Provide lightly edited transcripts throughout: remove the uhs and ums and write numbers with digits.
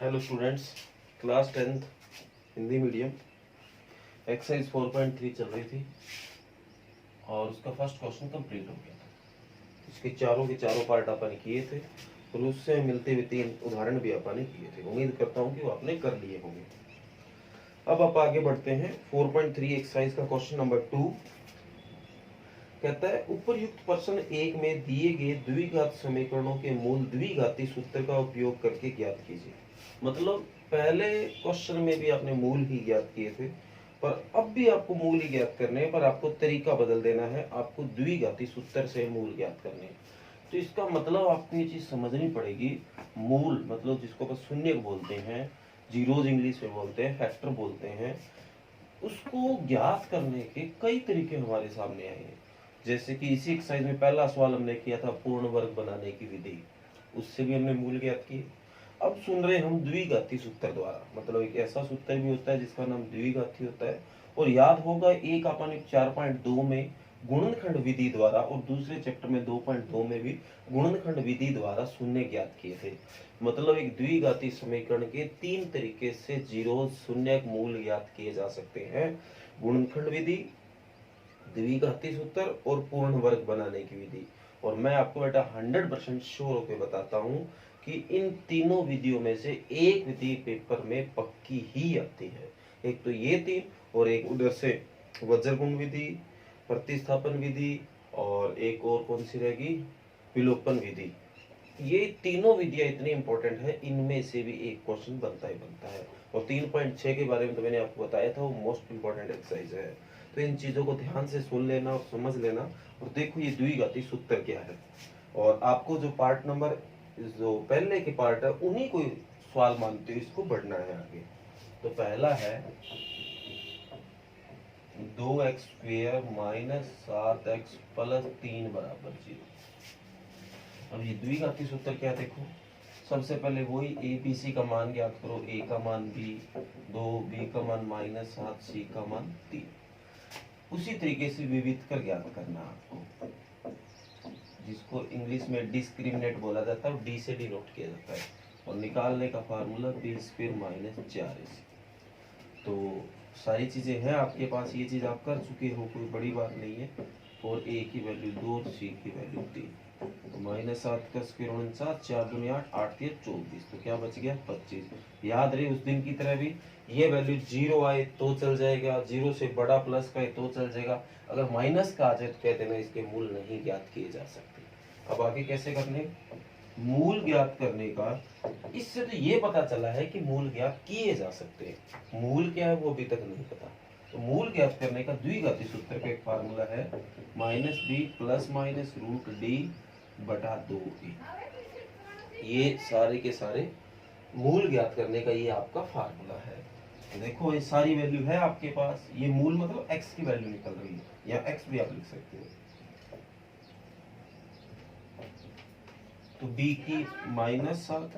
Hello students, class 10th Hindi medium exercise 4.3 चल रही थी और उसका फर्स्ट क्वेश्चन कंप्लीट हो गया था। इसके चारों के चारों पार्ट अपन किए थे और उससे मिलते हुए 3 उदाहरण भी अपन ने किए थे। उम्मीद करता हूँ कि वो आपने कर लिए होंगे। अब आप आगे बढ़ते हैं 4.3 एक्सरसाइज का क्वेश्चन नंबर 2। कहता है उपरयुक्त प्रश्न 1 में दिए गए द्विघात समीकरणों के मूल द्विघाती सूत्र का उपयोग करके ज्ञात कीजिए। मतलब पहले क्वेश्चन में भी आपने मूल ही ज्ञात किए थे, पर अब भी आपको मूल ही ज्ञात करने हैं, पर आपको तरीका बदल देना है। आपको द्विघाती सूत्र से मूल ज्ञात करने हैं। तो इसका मतलब आपको ये चीज समझनी पड़ेगी। मूल मतलब जिसको अपन शून्य बोलते हैं, जीरोज इंग्लिश में बोलते हैं, फैक्टर बोलते हैं, उसको ज्ञात करने के कई तरीके हमारे सामने आए हैं। जैसे कि इसी एक्सरसाइज में पहला सवाल हमने किया था पूर्ण वर्ग बनाने की विधि, उससे भी हमने मूल ज्ञात किए। अब सुन रहे हम द्विघाती सूत्र द्वारा, मतलब एक ऐसा सूत्र भी होता है जिसका नाम द्विघाती होता है। और याद होगा एक अपन 4.2 में गुणनखंड विधि द्वारा और दूसरे चैप्टर में 2.2 में भी गुणनखंड विधि द्वारा शून्य ज्ञात किए थे। मतलब एक द्विघाती समीकरण के 3 तरीके से जीरो शून्य मूल ज्ञात किए जा सकते हैं। गुणनखंड विधि, द्विघाती सूत्र और पूर्ण वर्ग बनाने की विधि। और मैं आपको बेटा 100% श्योर होकर बताता हूं कि इन तीनों विधियों में से एक विधि पेपर में पक्की ही आती है। एक तो ये 3 और एक उधर से वज्रगुण विधि, प्रतिस्थापन विधि और एक और कौन सी रहेगी, विलोपन विधि। ये तीनों विधियां इतनी इंपॉर्टेंट है, इनमें से भी एक क्वेश्चन बनता ही बनता है। और 3.6 के बारे में तो मैंने आपको बताया था, वो मोस्ट इंपॉर्टेंट एक्सरसाइज है। तो इन चीजों को ध्यान से सुन लेना और समझ लेना। और देखो ये द्विघाती सूत्र क्या है, और आपको जो पार्ट नंबर जो पहले के पार्ट है उन्हीं को सवाल मानते हुए इसको बढ़ना है आगे। तो पहला है 2x² माइनस 7x प्लस 3 बराबर 0। अब ये द्विघाती सूत्र क्या है देखो। सबसे पहले वही ए बी सी का मान ज्ञात करो। ए का मान b 2, b का मान -7, c का मान 3। उसी तरीके से विविध कर ज्ञात करना आपको, जिसको इंग्लिश में डिस्क्रिमिनेट बोला जाता है और डी से डिनोट किया जाता है। और निकालने का फार्मूला b² माइनस 4ac। तो सारी चीजें हैं आपके पास, ये चीज आप कर चुके हो, कोई बड़ी बात नहीं है। और a की वैल्यू 2, c की वैल्यू 3। तो -7 का स्क्वायर 49, 4 दूनी 8, 8 3 24। तो क्या बच गया 25। याद रहे उस दिन की तरह भी ये वैल्यू 0 आए तो चल जाएगा, 0 से बड़ा प्लस का है तो चल जाएगा। अगर माइनस का आ जाए तो कहते ना इसके मूल नहीं ज्ञात किए जा सकते। अब आगे कैसे करने, मूल ज्ञात करने का, इससे तो ये पता चला है कि मूल ज्ञात किए जा सकते हैं। मूल क्या है वो अभी तक नहीं पता। तो मूल ज्ञात करने का द्विघाती सूत्र का एक फार्मूला है -b प्लस माइनस √d बटा 2a। ये सारे के सारे मूल ज्ञात करने का ये आपका फार्मूला है। देखो ये सारी वैल्यू है आपके पास। ये मूल मतलब x की वैल्यू निकल रही है, या x भी आप लिख सकते हो। तो b की -7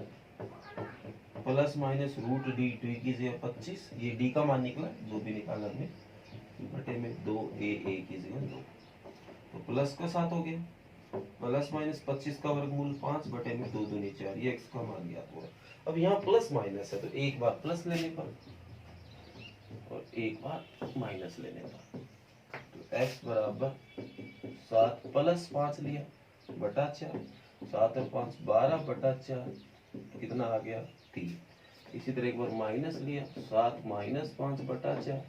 प्लस माइनस √d 2 की जगह 25, ये d का मान निकला जो भी निकाला हमने, बटे में 2a की जगह 2। तो प्लस का 7 हो गया, प्लस माइनस 25 का वर्गमूल 5 बटे में 2 दूनी 4, ये x का मान ज्ञात हुआ। अब यहाँ प्लस माइनस है तो एक बार प्लस लेने पर और एक बार माइनस लेने पर, तो x बराबर 7 प्लस 5 लिया बटा 4, 7 और 5 12 बटा 4, तो कितना आ गया 3। इसी तरह एक बार माइनस लिया, 7 माइनस 5 बटा 4,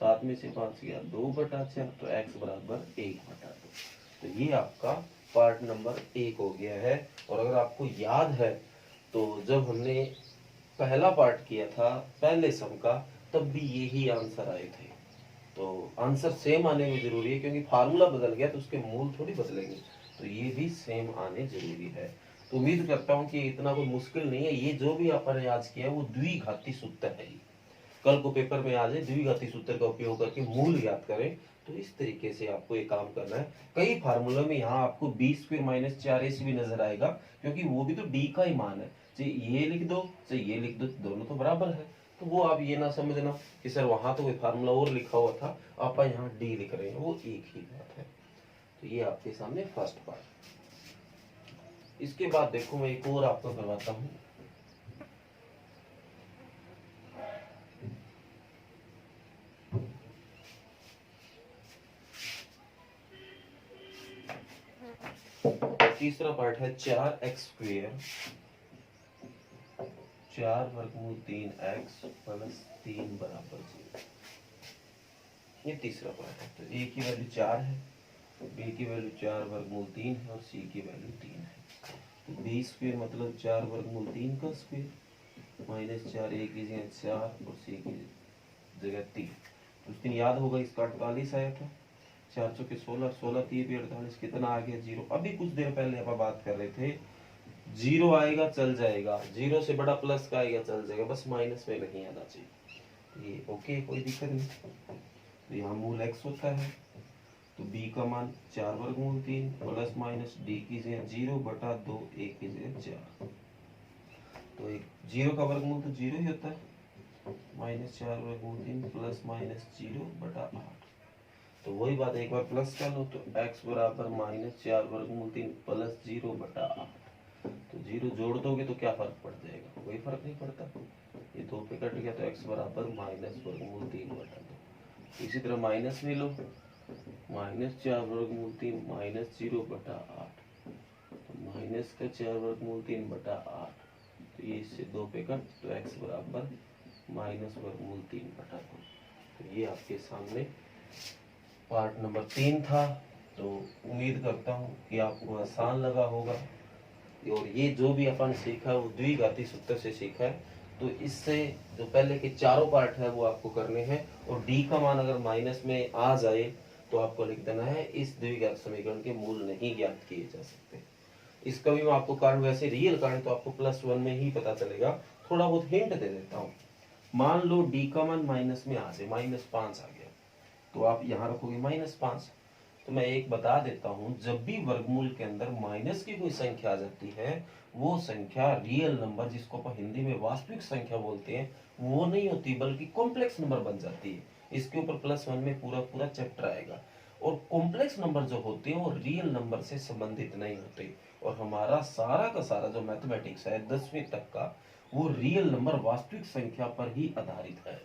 7 में से 5 गया 2 बटा 4, तो x बराबर 1 बटा 2। तो ये आपका पार्ट नंबर 1 हो गया है। और अगर आपको याद है तो जब हमने पहला पार्ट किया था पहले सम का, तब भी यही आंसर आए थे। तो आंसर सेम आने में जरूरी है, क्योंकि फार्मूला बदल गया तो उसके मूल थोड़ी बदलेंगे। तो ये भी सेम आने जरूरी है। तो उम्मीद करता हूँ कि इतना कोई मुश्किल नहीं है। ये जो भी आपने आज किया है वो द्विघाती सूत्र है। कल को पेपर में आ जाए द्विघाती सूत्र का उपयोग करके मूल ज्ञात करें, तो इस तरीके से आपको ये काम करना है। कई फार्मूला में यहाँ आपको b² माइनस 4ac भी नजर आएगा, क्योंकि वो भी तो d का ही मान है। चाहे ये लिख दो चाहे ये लिख दो, दोनों तो बराबर है। तो वो आप ये ना समझना कि सर वहां तो कोई फार्मूला और लिखा हुआ था, आप यहाँ d लिख रहे हैं, वो एक ही बात है। तो ये आपके सामने फर्स्ट पार्ट। इसके बाद देखो मैं एक और आपको करवाता हूँ। तीसरा पार्ट है 4x², 4√3x प्लस 3 बराबर 0। ये तीसरा पार्ट है। तो a की वैल्यू 4 है, b की वैल्यू 4√3 है और c की वैल्यू 3 है। तो b² मतलब 4√3 का स्क्वायर माइनस 4, a की जगह 4 और c की जगह 3। उस दिन याद होगा इसका 48 आया था, 4 चौके 16, 16 3 भी 48, कितना आ गया 0। अभी कुछ देर पहले अपन बात कर रहे थे 0 आएगा चल जाएगा, 0 से बड़ा प्लस का आएगा चल जाएगा, बस माइनस में नहीं आना चाहिए। ये ओके, कोई दिक्कत नहीं। तो यहाँ मूल x होता है, तो b का मान 4√3 प्लस माइनस d की जगह 0/2, a की जगह 4। तो एक 0 का वर्गमूल तो 0 ही होता है, माइनस 4√3 प्लस माइनस 0/8। तो वही बात एक बार प्लस कर लो, तो x बराबर माइनस 4√3 प्लस 0/8। तो 0 जोड़ दोगे तो क्या फर्क पड़ जाएगा, कोई फर्क नहीं पड़ता। ये 2 पे कट गया तो x बराबर -√3/2। इसी तरह माइनस भी लो, माइनस 4√3 माइनस 0/8, तो माइनस का 4√3/8। तो ये इससे 2 पे कट, तो x बराबर -√3/2। तो ये आपके सामने पार्ट नंबर 3 था। तो उम्मीद करता हूँ कि आपको आसान लगा होगा, और ये जो भी अपन सीखा वो द्विघाती सूत्र से सीखा है। तो इससे जो पहले के चारों पार्ट है वो आपको करने हैं, और d का मान अगर माइनस में आ जाए तो आपको लिख देना है इस द्विघात समीकरण के मूल नहीं ज्ञात किए जा सकते। इसका भी मैं आपको कारण, वैसे रियल कारण तो आपको +1 में ही पता चलेगा, थोड़ा बहुत हिंट दे देता हूँ। मान लो d का मान माइनस में आ जाए, -5 आ गया, तो आप यहाँ रखोगे -5। तो मैं एक बता देता हूँ, जब भी वर्गमूल के अंदर माइनस की कोई संख्या आ जाती है, वो संख्या रियल नंबर, जिसको अपन हिंदी में वास्तविक संख्या बोलते हैं, वो नहीं होती बल्कि कॉम्प्लेक्स नंबर बन जाती है। इसके ऊपर +1 में पूरा पूरा चैप्टर आएगा। और कॉम्प्लेक्स नंबर जो होते हैं वो रियल नंबर से संबंधित नहीं होते, और हमारा सारा का सारा जो मैथमेटिक्स है 10वीं तक का, वो रियल नंबर वास्तविक संख्या पर ही आधारित है।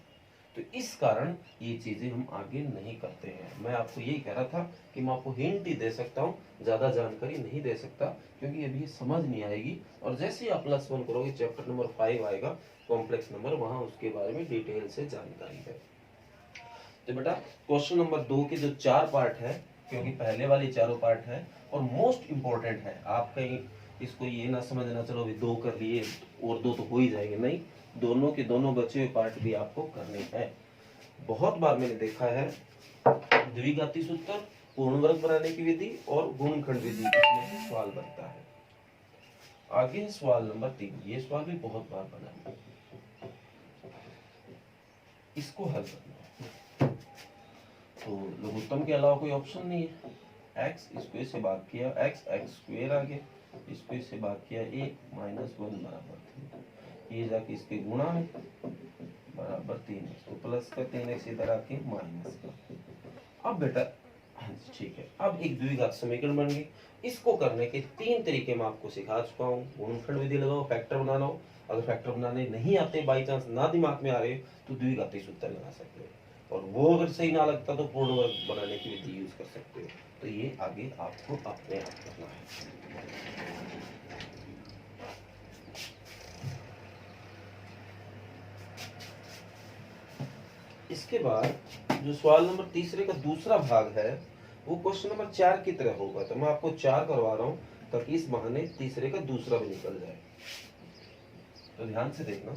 तो इस कारण ये चीजें हम आगे नहीं करते हैं। मैं आपको यही कह रहा था कि मैं आपको हिंट ही दे सकता हूँ, ज्यादा जानकारी नहीं दे सकता, क्योंकि अभी ये समझ नहीं आएगी। और जैसे ही आप +1 करोगे, चैप्टर नंबर 5 आएगा कॉम्प्लेक्स नंबर, वहां उसके बारे में डिटेल से जानकारी है। तो बेटा क्वेश्चन नंबर 2 के जो 4 पार्ट है, क्योंकि पहले वाले चारों पार्ट है और मोस्ट इंपॉर्टेंट है, आप कहीं इसको ये ना समझना चलो अभी 2 कर लिए और 2 तो हो ही जाएंगे, नहीं, दोनों के दोनों बचे हुए पार्ट भी आपको करने हैं। बहुत बार मैंने देखा है द्विघाती सूत्र, पूर्ण वर्ग बनाने की विधि और गुणनखंड विधि, इसमें से सवाल बनता है। आगे है सवाल नंबर 3, ये सवाल भी बहुत बार बना है, इसको हल करना है। तो लघुत्तम के अलावा कोई ऑप्शन नहीं है। x इसको इससे भाग किया, x² आ गया, इसको इससे भाग किया, a -1 बराबर 3, ये जाके इसके गुणा में बराबर 3x, तो प्लस का 3x इधर आके माइनस का। अब बेटा ठीक है, अब एक द्विघात समीकरण बन गई। इसको करने के 3 तरीके मैं आपको सिखा चुका हूँ। गुणनखंड विधि लगाओ, फैक्टर बनाना हो, अगर फैक्टर बनाने नहीं आते, बाई चांस ना दिमाग में आ रहे, तो द्विघाती सूत्र लगा सकते हो, और वो अगर सही ना लगता तो पूर्ण वर्ग बनाने की विधि यूज कर सकते हो। तो ये आगे आपको अपने आप करना है। इसके बाद जो सवाल नंबर तीसरे का दूसरा भाग है, वो क्वेश्चन नंबर 4 की तरह होगा। तो मैं आपको 4 करवा रहा हूँ ताकि इस बहाने तीसरे का दूसरा भी निकल जाए। तो ध्यान से देखना,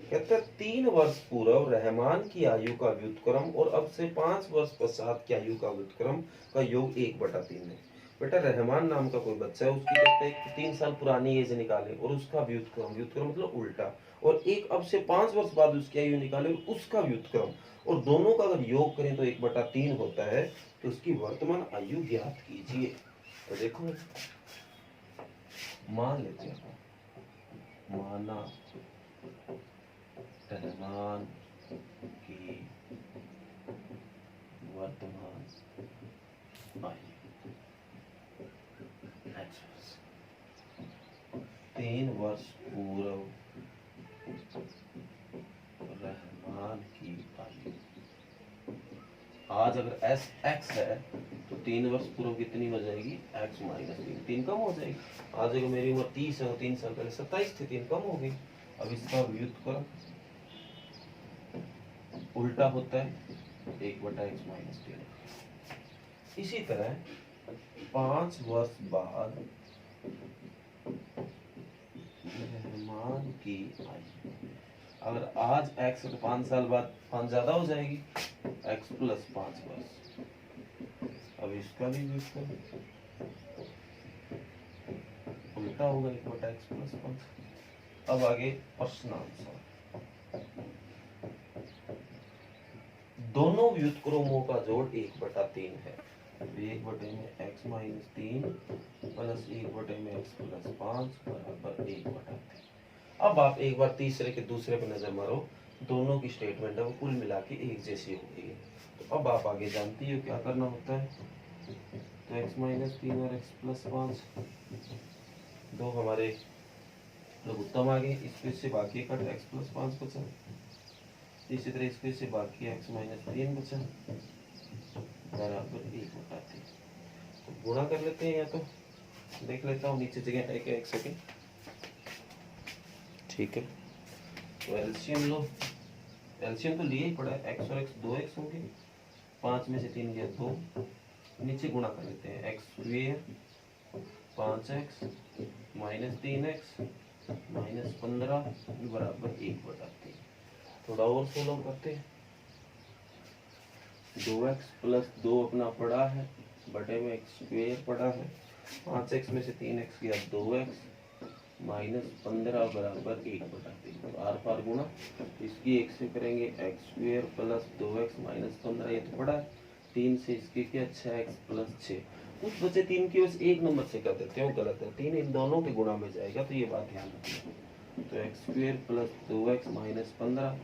कहते हैं 3 वर्ष पूर्व रहमान की आयु का व्युत्क्रम और अब से 5 वर्ष पश्चात की आयु का व्युत्क्रम का योग 1/3 है। बेटा रहमान नाम का कोई बच्चा है, उसकी कहते हैं 3 साल पुरानी एज निकाले और उसका व्युत्क्रम, व्युत्क्रम मतलब उल्टा, और एक अब से 5 वर्ष बाद उसकी आयु निकाले और उसका व्युत्क्रम, और दोनों का अगर योग करें तो 1/3 होता है। तो उसकी वर्तमान आयु ज्ञात कीजिए। तो देखो, मान लेते हैं, माना रहमान की वर्तमान आयु 3 वर्ष पूर्व रहमान की आयु, आज अगर x है तो 3 वर्ष पूर्व कितनी हो जाएगी x माइनस 3, 3 कम हो जाएगी। आज अगर मेरी उम्र 30 है, 3 साल पहले 27 थी, 3 कम हो गई। अब इसका व्युत्क्रम उल्टा होता है 1/x माइनस 3। इसी तरह 5 वर्ष बाद मेहमान की आयु, अगर आज x है तो 5 साल बाद 5 ज्यादा हो जाएगी, x प्लस 5 वर्ष। अब इसका भी व्युत्क्रम उल्टा होगा 1/x प्लस 5। अब आगे प्रश्नानुसार दोनों व्युत्क्रमों का जोड़ 1/3 है। 1/x minus 3 plus 1/x plus 5 बराबर 1/3। अब आप एक बार तीसरे के दूसरे पे नजर मारो, दोनों की स्टेटमेंट है वो कुल मिला के एक जैसी हो गई है। तो अब आप आगे जानती हो क्या करना होता है। तो x माइनस 3 और x प्लस 5 दो हमारे लघुत्तम आ गए, इसमें से बाकी कट x प्लस 5 बचा। इसी तरह इसमें से बाकी x माइनस 3 बचा बराबर 1/3। तो गुणा कर लेते हैं, या तो देख लेता हूँ नीचे जगह है क्या, एक सेकेंड। ठीक है, तो एलसीएम लो। एलसीएम तो लिया ही पड़ा है, x और x 2x होंगे, 5 में से 3 गया 2, नीचे गुणा कर लेते हैं। x square 5x minus 3x minus 15 बराबर 1/3। थोड़ा और सोलव करते हैं। 2x प्लस 2 अपना पड़ा है, बटे में x स्क्वायर पड़ा है, 5x में से 3x गया 2x माइनस 15 बराबर 1/3। तो आर पार गुणा, इसकी 1 से करेंगे x square plus 2x minus 15, ये तो पड़ा है। 3 से इसके क्या 6x प्लस 6, कुछ बचे 3 की वजह 1 नंबर से कर देते हो, गलत है। 3 इन दोनों के गुणा में जाएगा, तो ये बात ध्यान रखना। तो x square plus 2x minus 15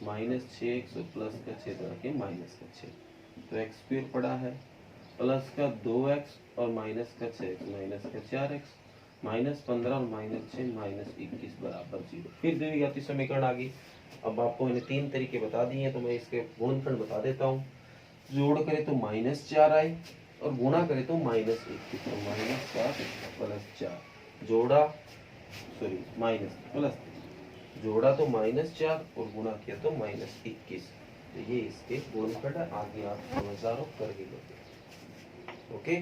minus 6x और प्लस का 6 के माइनस का 6। तो एक्स स्क्वायर पड़ा है प्लस का 2x और माइनस का 6x माइनस का 4x माइनस 15 और माइनस 6 माइनस 21 बराबर 0। फिर द्विघाती समीकरण आ गई। अब आपको मैंने 3 तरीके बता दिए हैं, तो मैं इसके गुणनखंड बता देता हूँ। जोड़ करे तो -4 आए और गुणा करे तो -21। तो -7 प्लस 4 जोड़ा, सॉरी माइनस प्लस, जोड़ा तो -4 और गुणा किया तो -21। तो ये इसके गुणनखंड है। आगे आप समझदार कर ही लोगे। ओके,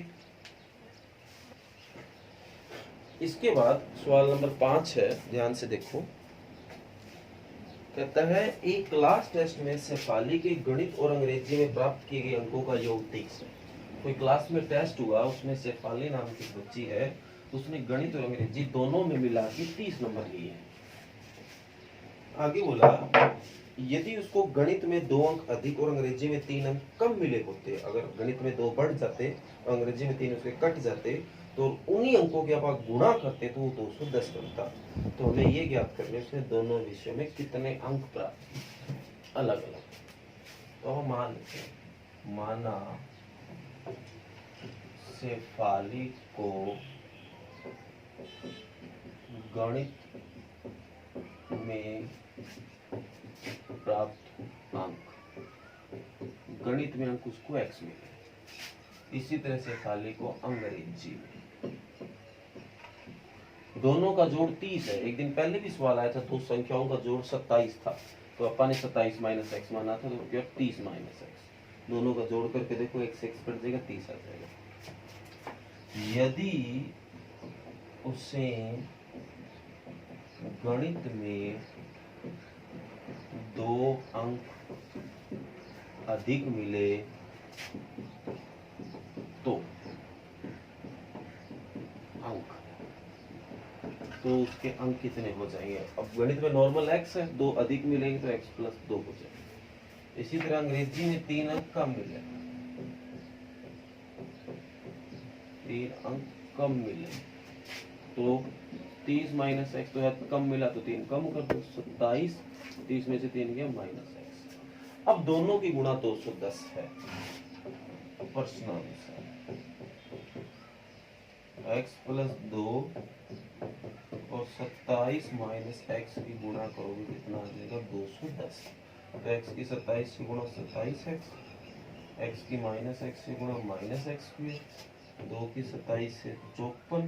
इसके बाद सवाल नंबर 5 है, ध्यान से देखो। कहता है एक क्लास टेस्ट में शेफाली के गणित और अंग्रेजी में प्राप्त किए गए अंकों का योग 30 है। कोई क्लास में टेस्ट हुआ, उसमें शेफाली नाम की बच्ची है, उसने गणित और अंग्रेजी दोनों में मिला के 30 नंबर लिए हैं। आगे बोला यदि उसको गणित में 2 अंक अधिक और अंग्रेजी में 3 अंक कम मिले होते, अगर गणित में 2 बढ़ जाते और अंग्रेजी में 3 उसके कट जाते, तो उन्हीं अंकों के आप गुणा करते तो वो 210 बनता। तो हमें ये ज्ञात करने उसने दोनों विषयों में कितने अंक प्राप्त अलग अलग। तो मान लेते हैं, माना शेफाली को गणित में प्राप्त अंक, गणित में अंक उसको x मिले। इसी तरह से शेफाली को अंग्रेजी में, दोनों का जोड़ 30 है। एक दिन पहले भी सवाल आया था, दो संख्याओं का जोड़ 27 था, तो अपा ने 27 माइनस एक्स माना था, तो क्या 30 माइनस एक्स। दोनों का जोड़ करके देखो, x से x कट जाएगा, 30 आ जाएगा। यदि उसे गणित में 2 अंक अधिक मिले तो अंक, तो उसके अंक कितने हो जाएंगे। अब गणित में नॉर्मल x है, 2 अधिक मिलेंगे तो x प्लस 2 हो जाएगा। इसी तरह अंग्रेजी में 3 अंक कम मिले, 3 अंक कम मिले तो 30 माइनस एक्स, तो कम मिला तो 3 कम कर दो, 27, 30 में से 3 गया माइनस एक्स। अब दोनों की गुणा 210 है। प्रश्नानुसार x प्लस 2 और 27 माइनस एक्स की गुणा करोगे कितना आ जाएगा 210। तो x की 27 की गुणा 27 एक्स x की माइनस एक्स से गुणा माइनस एक्स स्क्वायर, 2 की 27 से 54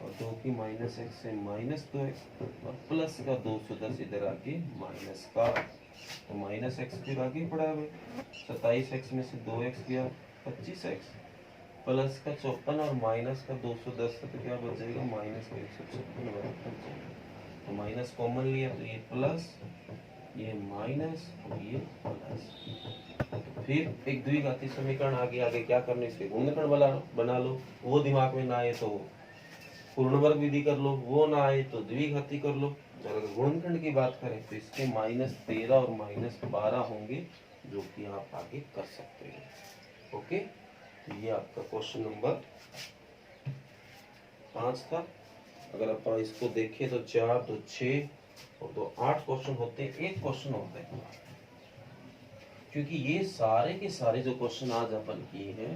और 2 की माइनस एक्स से माइनस 2x और प्लस का 210 इधर आके माइनस का, तो माइनस एक्स फिर आगे पड़ा है भाई, 27x में से 2x गया 25x प्लस का 54 और माइनस का 210 है, तो क्या बचेगा माइनस का 156 तो माइनस कॉमन लिया तो ये प्लस, ये माइनस और ये प्लस। फिर एक द्विघाती समीकरण आगे आगे क्या करने, इसके गुणनखंड बना लो, वो दिमाग में ना आए तो पूर्ण वर्ग विधि कर लो, वो ना आए तो द्विघाती कर लो। अगर गुणनखंड की बात करें तो इसके -13 और -12 होंगे, जो कि आप आगे कर सकते हैं। ओके, तो ये आपका क्वेश्चन नंबर 5 था। अगर आप इसको देखें तो 4 2 6 और 2 8 क्वेश्चन होते हैं, एक क्वेश्चन होता है, क्योंकि ये सारे के सारे जो क्वेश्चन आज अपन किए हैं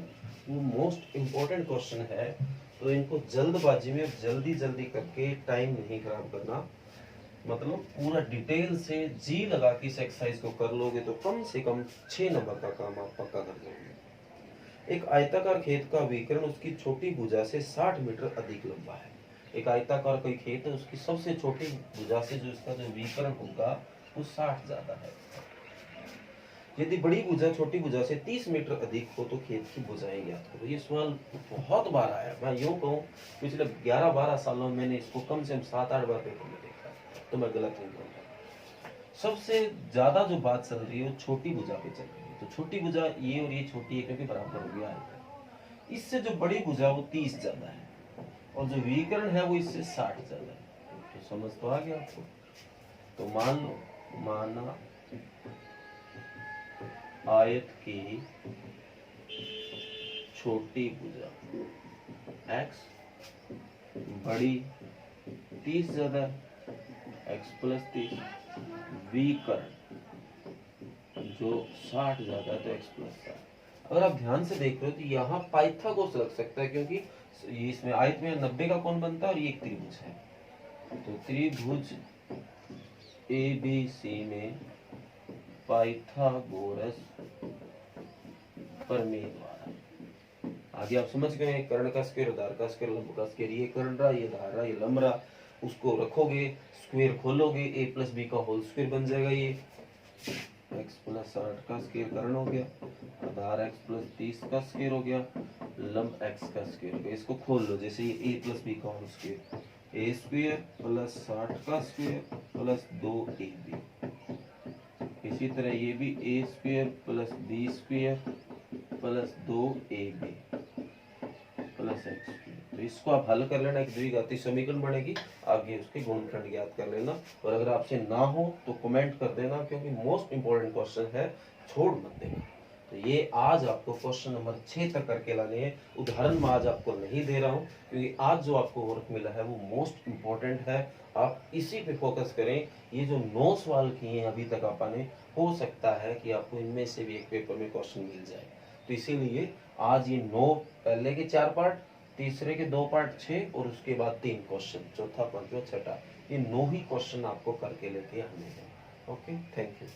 वो मोस्ट इम्पोर्टेंट क्वेश्चन है, तो इनको जल्दबाजी में जल्दी जल्दी करके टाइम नहीं खराब करना, मतलब पूरा डिटेल से जी लगा के इस एक्सरसाइज को कर लोगे तो कम से कम 6 नंबर का काम आप पक्का कर लोगे। एक आयताकार खेत का विकर्ण उसकी छोटी भुजा से 60 मीटर अधिक लंबा है। एक आयताकार कोई खेत है, उसकी सबसे छोटी भुजा से जो इसका जो विकर्ण होगा वो 60 ज्यादा है। यदि बड़ी भुजा छोटी भुजा से 30 मीटर अधिक हो तो खेत की भुजाएं ज्ञात करो। ये सवाल बहुत बार आया, मैं यूं कहूं पिछले 11-12 सालों में मैंने इसको कम से कम 7-8 बार पेपर में देखा, तो मैं गलत नहीं बोल रहा। सबसे ज्यादा जो बात चल रही है वो छोटी भुजा पे चल रही है, तो छोटी भुजा ये और ये छोटी है क्योंकि बराबर हो गया है, इससे जो बड़ी भुजा वो 30 ज्यादा है और जो विकर्ण है वो इससे 60 ज्यादा है। तो समझ तो आ गया आपको। तो मान लो, माना आयत की छोटी भुजा x, बड़ी 30 ज्यादा x + 30, विकर्ण जो 60 ज्यादा है तो x + 60। अगर आप ध्यान से देख रहे हो तो यहाँ पाइथागोरस लग सकता है, क्योंकि ये इसमें आयत में 90 का कोण बनता है और ये एक त्रिभुज है, तो त्रिभुज ABC में पाइथागोरस प्रमेय द्वारा। आगे आप समझ गए, कर्ण का स्क्वायर, धार का स्क्वायर, लंब का स्क्वायर, ये कर्ण रहा, ये धार रहा, ये लंब रहा, उसको रखोगे, स्क्वायर खोलोगे, a + b का होल स्क्वायर बन जाएगा, ये x + 60 का स्क्वायर कर्ण हो गया, धार x + 30 का स्क्वायर हो गया, लंब x का स्क्वायर हो गया। इसको खोल लो, जैसे ये a + b का होल स्क्वायर, a² + 60 का स्क्वायर + 2ab। इसी तरह ये भी a² + b² + 2ab + x²। तो इसको आप हल कर लेना, एक द्विघाती समीकरण बनेगी, आगे उसके गुणनखंड ज्ञात कर लेना। और अगर आपसे ना हो तो कमेंट कर देना, क्योंकि मोस्ट इंपॉर्टेंट क्वेश्चन है, छोड़ मत देना। तो ये आज आपको क्वेश्चन नंबर 6 तक करके लाने हैं। उदाहरण मैं आज आपको नहीं दे रहा हूँ, क्योंकि आज जो आपको वर्क मिला है वो मोस्ट इंपॉर्टेंट है, आप इसी पे फोकस करें। ये जो 9 सवाल किए हैं अभी तक आपने, हो सकता है कि आपको इनमें से भी एक पेपर में क्वेश्चन मिल जाए, तो इसीलिए आज ये 9, पहले के 4 पार्ट, तीसरे के 2 पार्ट 6 और उसके बाद 3 क्वेश्चन, चौथा, पांचवा, छठा, ये 9 ही क्वेश्चन आपको करके लेके आने हैं। Okay, thank you.